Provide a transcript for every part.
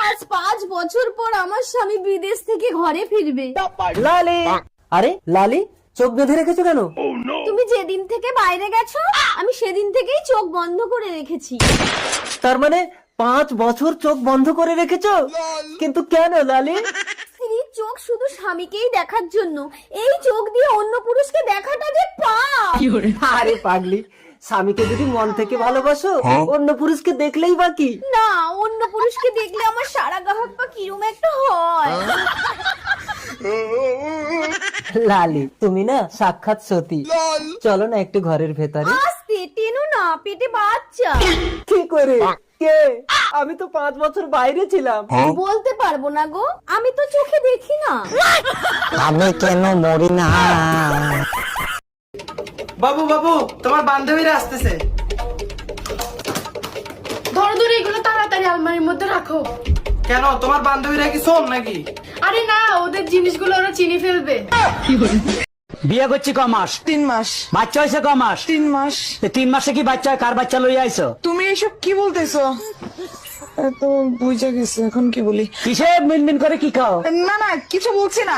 আজ 5 বছর পর আমার স্বামী বিদেশ থেকে ঘরে ফিরবে। লালি, আরে লালি চোখ বেঁধে রেখেছো কেন? তুমি যেদিন থেকে বাইরে গেছো আমি সেদিন থেকেই চোখ বন্ধ করে রেখেছি। তার মানে 5 বছর চোখ বন্ধ করে রেখেছো? কিন্তু কেন লালি? স্ত্রীর চোখ শুধু স্বামীকেই দেখার জন্য, এই চোখ দিয়ে অন্য পুরুষকে দেখাটা যে পাপ। আরে পাগলি, স্বামীকে যদি মন থেকে ভালোবাসো অন্য পুরুষকে দেখলেই বাকি। না, অন্য পুরুষকে দেখলে আমার সারা গা হাত পা কিরম একটা হয়। লালি তুমি না সাক্ষাৎ সতী। চলো না একটু ঘরের ভেতরে। আস্তে টেনো না, পেটে বাচ্চা। কি করে? কে? আমি তো 5 বছর বাইরে ছিলাম। বলতে পারবো না গো, আমি তো চোখে দেখি না। আমি কেন মরি না? বাবু বাবু, তোমার বান্ধবীরা আসতেছে। ধরো ধরো, এগুলো তাড়াতাড়ি আলমারির মধ্যে রাখো। কেন, তোমার বান্ধবীরা কি শোন নাকি? আরে না, ওদের জিনিসগুলো ওরা চিনি ফেলবে। বিয়ে করছি ক মাস? 3 মাস। বাচ্চা হয়েছে ক মাস? 3 মাস। 3 মাসে কি বাচ্চা হয়? কার বাচ্চা লইয়া আইছো? তুমি এসব কি বলতেছো? তো বুঝা গেছে, এখন কি বলি? কিসে মিনমিন করে কি খাও? না না, কিছু বলছি না।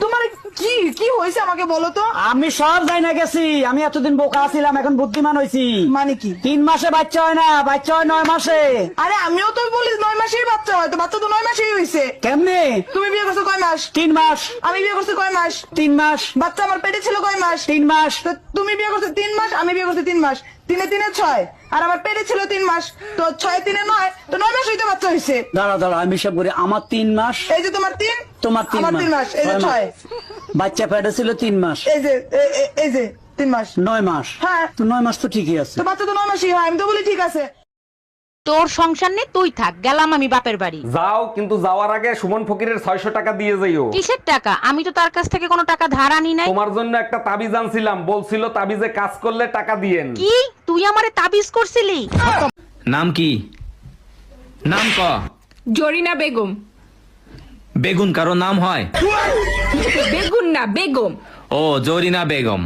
তোমার কি কি হয়েছে আমাকে বলো তো। আমি সব যাই না গেছি। আমি এতদিন বোকা ছিলাম, এখন বুদ্ধিমান হয়েছি। মানে কি? 3 মাসে বাচ্চা হয় না, বাচ্চা হয় 9 মাসে। আরে আমিও তো বলি 9 মাসেই বাচ্চা হয়, তো বাচ্চা তো 9 মাসেই হয়েছে। কেমনে? তুমি বিয়ে করছো কয় মাস? 3 মাস। আমি বিয়ে করছি কয় মাস? 3 মাস। বাচ্চা আমার পেটে ছিল কয় মাস? 3 মাস। তো তুমি বিয়ে করছো 3 মাস, আমি বিয়ে করছি 3 মাস। 3 এ 3 এ 6, আর আমার পেটে ছিল 3 মাস। তো 6 এ 3 এ 9, তো 9 মাস হইতে বাচ্চা হয়েছে। দাঁড়া দাঁড়া, আমি সব করি। আমার 3 মাস, এই যে তোমার 3, তোমার 3 আমার 3 মাস, এই যে 6। বাচ্চা পেটে ছিল 3 মাস, এই যে এই যে 3 মাস। 9 মাস। হ্যাঁ। তো 9 মাস তো ঠিকই আছে। তো বাচ্চা তো 9 মাসই হয়, আমি তো বলি ঠিক আছে। তোর সংসার নেই, তুই থাক, গেলাম আমি বাপের বাড়ি। যাও, কিন্তু যাওয়ার আগে সুমন ফকিরের 600 টাকা দিয়ে যাইও। কিসের টাকা? আমি তো তার কাছ থেকে কোনো টাকা ধার আনি নাই। তোমার জন্য একটা তাবিজ আনছিলাম, বলছিল তাবিজে কাজ করলে টাকা দিয়েন। কি তুই আমারে তাবিজ করছিলি? নাম কি? নাম ক। জরিনা বেগম। বেগুন কারো নাম হয়? বেগুন না, বেগম। ও, জরিনা বেগম।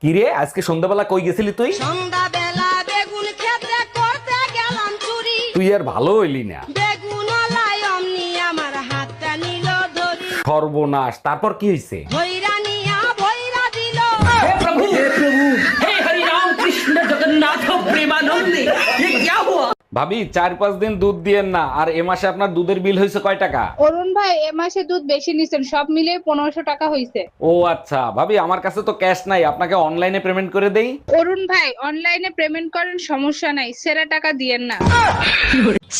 কিরে, আজকে সন্ধ্যাবেলা কই গেছিলি তুই? সন্ধ্যাবেলা বেগুন ক্ষেত্রে করতে গেলাম চুরি, তুই আর ভালো হইলি না। বেগুন লাই অমনি আমার হাতটা নিল ধরি, সর্বনাশ, তারপর কি হইছে? ভৈরা নিয়া ভৈরা দিল। ভাবি, 4-5 দিন দুধ দিয়েন না। আর এ মাসে আপনার দুধের বিল হয়েছে কয় টাকা? অরুণ ভাই, এ মাসে দুধ বেশি নিছেন, সব মিলিয়ে 1500 টাকা হইছে। ও আচ্ছা। ভাবি, আমার কাছে তো ক্যাশ নাই, আপনাকে অনলাইনে পেমেন্ট করে দেই? অরুণ ভাই, অনলাইনে পেমেন্ট করেন, সমস্যা নাই, সেরা টাকা দিয়েন না।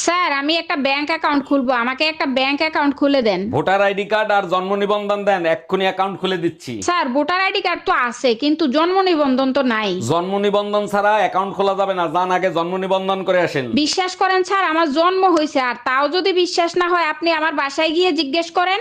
স্যার, আমি একটা ব্যাংক অ্যাকাউন্ট খুলবো, আমাকে একটা ব্যাংক অ্যাকাউন্ট খুলে দেন। ভোটার আইডি কার্ড আর জন্ম নিবন্ধন দেন, এক্ষুনি অ্যাকাউন্ট খুলে দিচ্ছি। স্যার, ভোটার আইডি কার্ড তো আছে, কিন্তু জন্ম নিবন্ধন তো নাই। জন্ম নিবন্ধন ছাড়া অ্যাকাউন্ট খোলা যাবে না, যান আগে জন্ম নিবন্ধন করে আসেন। বিশ্বাস করেন স্যার, আমার জন্ম হয়েছে, আর তাও যদি বিশ্বাস না হয় আপনি আমার বাসায় গিয়ে জিজ্ঞেস করেন।